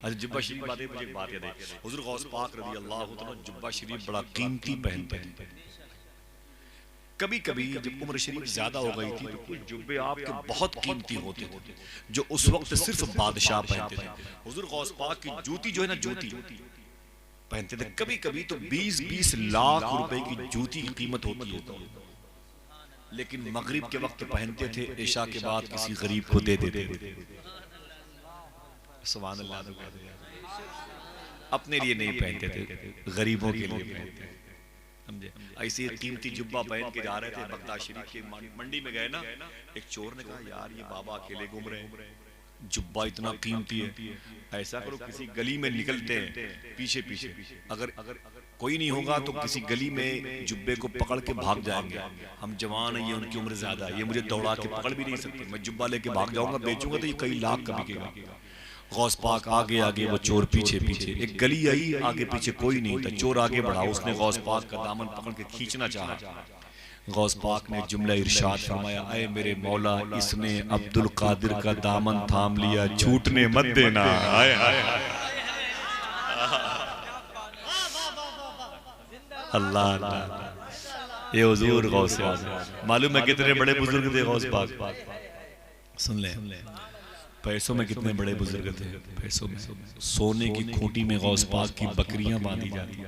अच्छा जुब्बा शरीफ बात है, मुझे एक बात याद है, हुजूर गौस पाक रज़ी अल्लाह तआला जुब्बा शरीफ बड़ा कीमती पहनते थे। कभी कभी जब उम्र शरीफ ज्यादा हो गई थी तो कुछ जुब्बे आपके बहुत कीमती होते थे जो उस वक्त सिर्फ बादशाह पहनते थे। हुजूर गौस पाक की जूती जो है ना, जूती पहनते थे, कभी कभी तो 20-20 लाख रुपए की जूती की कीमत होती है, लेकिन मगरिब के वक्त पहनते थे, इशा के बाद किसी गरीब को दे देते थे। सुभान अल्लाह। अपने लिए नहीं पहनते थे, गरीबों के लिए पहनते थे, समझे। ऐसे कीमती जुब्बा पहन के जा रहे थे, बगदाद शरीफ की मंडी में गए ना, एक चोर ने कहा यार ये बाबा अकेले घूम रहे हैं, जुब्बा इतना कीमती है, ऐसा करो किसी गली में निकलते हैं पीछे पीछे, अगर कोई नहीं होगा तो किसी गली में जुब्बे को पकड़ के भाग जाएंगे, हम जवान हैं, ये उनकी उम्र ज्यादा है, ये मुझे दौड़ा के पकड़ भी नहीं सकते, मैं जुब्बा लेके भाग जाऊंगा, बेचूंगा तो ये कई लाख का बिकेगा। गौस पाक आगे आगे, वो चोर पीछे पीछे, एक गली आई, आगे पीछे कोई नहीं था, चोर आगे बढ़ा, उसने गौस पाक का दामन पकड़ के खींचना चाहा, गौस पाक ने जुमला इरशाद फरमाया, ऐ मेरे मौला इसने अब्दुल कादिर का दामन थाम लिया, छूटने मत देना। हाय हाय अल्लाह अल्लाह, ये हुजूर गौस आज़म, मालूम है कितने बड़े बुजुर्ग थे गौस पाक, सुन ले, पैसों में कितने बड़े बुजुर्ग थे, पैसों में सोने की खूंटी में गौस पाक की बकरियां बांधी जाती थी,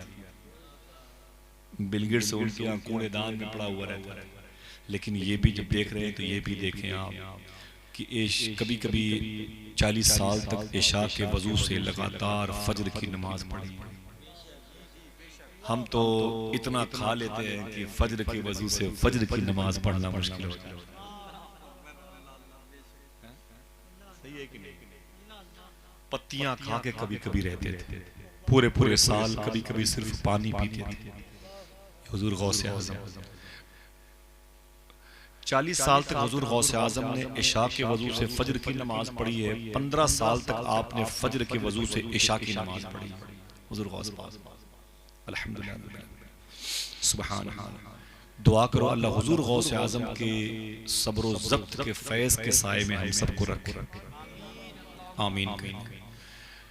बिलगिट से उनके यहाँ कूड़ेदान में पड़ा हुआ रहता है, लेकिन ये भी जब देख रहे हैं तो ये भी देखें आप कि कभी कभी 40 साल तक इशा के वजू से लगातार फजर की नमाज पढ़ी। हम तो इतना खा लेते हैं कि फजर के वजू से फजर की नमाज पढ़ना मुश्किल हो जाता है। पत्तियां खा के कभी कभी रहते थे, पूरे पूरे साल कभी कभी सिर्फ पानी पीते थे। हुजूर गौसे आज़म 40 साल तक हुजूर गौसे आज़म ने इशा के वजू से फजर की नमाज पढ़ी है, 15 साल तक आपने फजर के वजू से इशा की नमाज पढ़ी है। हुजूर गौसे आज़म अल्हम्दुलिल्लाह, सुभान अल्लाह। दुआ करो अल्लाह हुजूर गौसे आज़म के सब्र व ज़ब्त के फैज़ के साए में हम सबको रखे, आमीन कहीं।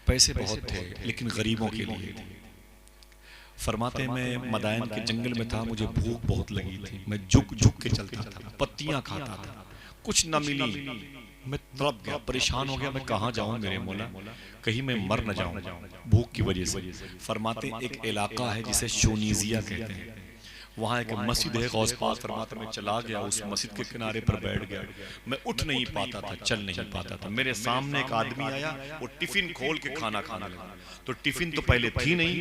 पैसे बहुत थे लेकिन गरीबों के लिए थे। फरमाते मैं मदायन के जंगल में था, मुझे भूख बहुत लगी थी, मैं झुक झुक के चलता था, पत्तियां खाता था, कुछ न मिली, मैं तड़प गया, परेशान हो गया, मैं कहाँ जाऊं मेरे मौला, कहीं मैं मर न जाऊं भूख की वजह से। फरमाते एक इलाका है जिसे शोनीजिया कहते हैं, वहाँ एक मस्जिद है, गौस पाक फरमाते मैं चला गया, उस मस्जिद के किनारे पर बैठ गया, मैं उठ नहीं पाता था, चल नहीं पाता था। मेरे सामने एक आदमी आया, वो टिफिन खोल के खाना खाने लगा, तो टिफिन तो पहले थी नहीं,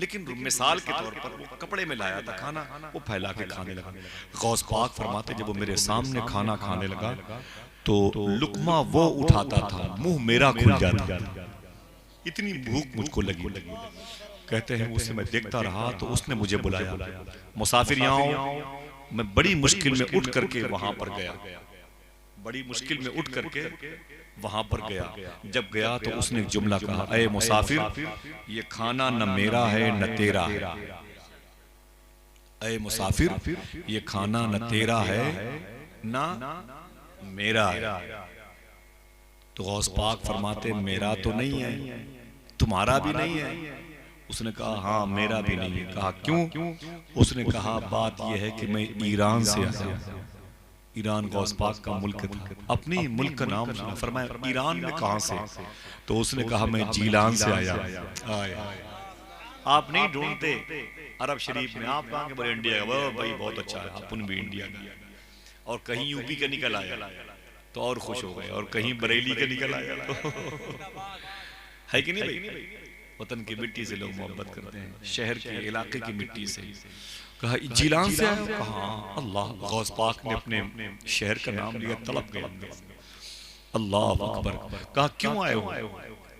लेकिन मिसाल के तौर पर वो कपड़े में लाया था खाना, वो फैला के खाने लगा। गौस पाक फरमाते जब वो मेरे सामने खाना खाने लगा तो लुकमा वो उठाता था, मुंह मेरा खुल जाता, इतनी भूख मुझको लगी। कहते हैं उसे मैं देखता रहा तो उसने मुझे बुलाया, मुसाफिर यहाँ आओ। मैं बड़ी मुश्किल में उठ करके वहां पर गया, बड़ी मुश्किल में उठ करके वहां पर गया। जब गया तो उसने एक जुमला कहा, ऐ मुसाफिर ये खाना न मेरा है न तेरा है, ऐ मुसाफिर ये खाना न तेरा है न मेरा है। तो गौस पाक फरमाते मेरा तो नहीं है, तुम्हारा भी नहीं है। उसने कहा हाँ मेरा भी नहीं है। कहा क्यों? उसने कहा बात यह है कि मैं ईरान से आया। ईरान गौस पाक का मुल्क था, अपनी मुल्क का नाम सुना, फरमाया ईरान में कहां से? तो उसने कहा मैं जीलान से आया। आप नहीं ढूंढते अरब शरीफ में, आप कहां के? बोले इंडिया का। भाई बहुत अच्छा है, अपन भी इंडिया का। और कहीं यूपी का निकल आया तो और खुश हो गए, और कहीं बरेली का निकल आया तो है कि नहीं भाई? वतन की मिट्टी से लोग मोहब्बत करते हैं, शहर के इलाके की मिट्टी से। कहा जिलान से आए? कहा अल्लाह। गौस पाक ने अपने शहर का नाम लिया, तलब गया, अल्लाह अकबर। कहा क्यों आए हो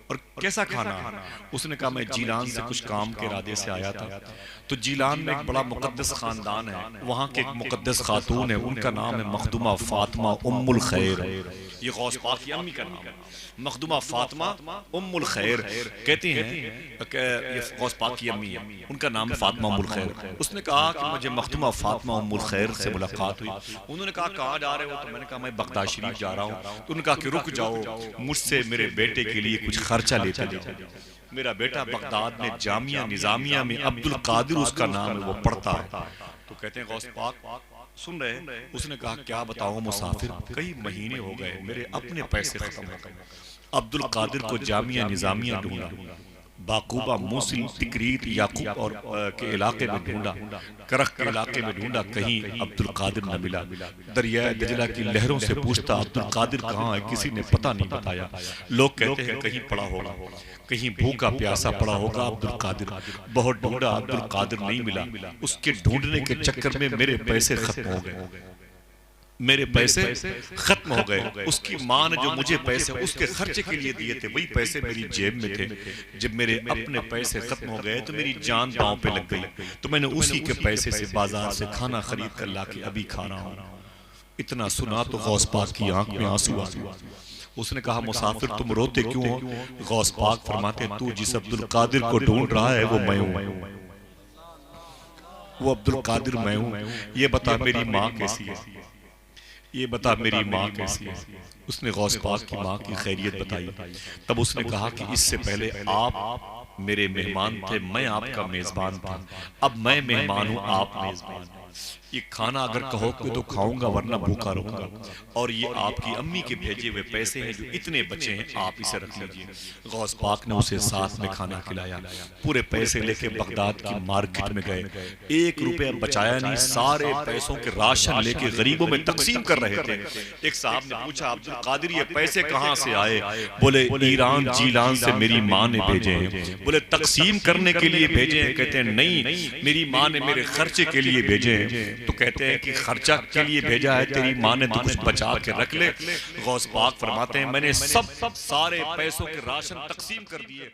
और कैसा खाना? उसने कहा मैं जीलान से कुछ काम के इरादे से आया था। तो जीलान में एक बड़ा मुकद्दस खानदान है, वहाँ के एक मुकद्दस खातून है, उनका नाम है मखदूमा फातिमा उम्मुल खैर। ये गौस पाक की अम्मी का नाम है, मखदूमा फातिमा उम्मुल खैर। कहती हैं ये गौस पाक की अम्मी है, उनका नाम फातिमा उम्मुल खैर। उसने कहा कि मुझे मखदूमा फातिमा उम्मुल खैर से मुलाकात हुई। उन्होंने कहा कहाँ जा रहे हो? तो मैंने कहा मैं बगदाद शरीफ जा रहा हूँ। तो उन्होंने कहा कि रुक जाओ, मुझसे मेरे बेटे के लिए कुछ खर्चा लेते जाओ। मेरा बेटा बगदाद में जामिया निजामिया में अब्दुल कादिर उसका नाम है, वो पढ़ता है। तो कहते हैं गौस पाक सुन रहे, उसने कहा क्या बताऊं मुसाफिर, कई महीने हो गए मेरे अपने पैसे खत्म हो गए। अब्दुल कादिर को जामिया निजामिया ढूंढा, बाकूबा, मूसिल, तिकरीत, याकूब और के इलाके में ढूंढा, करख के इलाके में ढूंढा, कहीं अब्दुल कादिर न मिला। दरिया दजला की लहरों से पूछता अब्दुल कादिर कहाँ है, किसी ने पता नहीं बताया। लोग कहते हैं कहीं पड़ा होगा, कहीं भूखा प्यासा पड़ा होगा अब्दुल कादिर। बहुत ढूंढा, अब्दुल कादिर नहीं मिला। उसके ढूंढने के चक्कर में मेरे पैसे खत्म हो गए, मेरे पैसे खत्म हो गए। उसकी माँ ने जो मुझे पैसे उसके खर्चे के लिए दिए थे, वही पैसे मेरी जेब में थे। जब मेरे अपने पैसे खत्म हो गए तो मेरी जान दांव पे लग गई, तो मैंने उसी के पैसे से बाजार से खाना खरीद कर लाके अभी खा रहा हूँ। इतना सुना तो गौस पाक की आंख में आंसू आ गए। उसने कहा मुसाफिर तुम रोते क्यों हो? गौस पाक फरमाते तू जिस अब्दुल कादिर को ढूंढ रहा है वो मैं हूँ, वो अब्दुल कादिर मैं हूँ। ये बता मेरी माँ कैसी है, ये बता मेरी माँ कैसी है। उसने गौस पाक की माँ की खैरियत बताई। तब उसने कहा कि इससे पहले आप मेरे मेहमान थे, मैं आपका मेजबान था, अब मैं मेहमान हूँ, आप मेजबान। ये खाना अगर कहोगे तो खाऊंगा वरना भूखा रहूंगा, और ये आपकी अम्मी के भेजे हुए पैसे हैं जो इतने बचे हैं, आप इसे रख लीजिए। गौस पाक ने उसे साथ में खाना खिलाया। पूरे पैसे लेके बगदाद की मार्केट में गए, 1 रुपया बचाया नहीं, सारे पैसों के राशन लेके गरीबों में तकसीम कर रहे थे। एक साहब ने पूछा अब्दुल कादिर ये पैसे कहाँ से आए? बोले ईरान जीलान से मेरी माँ ने भेजे हैं। बोले तकसीम करने के लिए भेजे हैं? कहते हैं नहीं, मेरी माँ ने मेरे खर्चे के लिए भेजे हैं। तो कहते हैं कि खर्चा के लिए भेजा है तेरी माँ ने तो कुछ बचा के रख ले। गौस पाक फरमाते हैं मैंने सब सारे पैसों के राशन तकसीम कर दिए।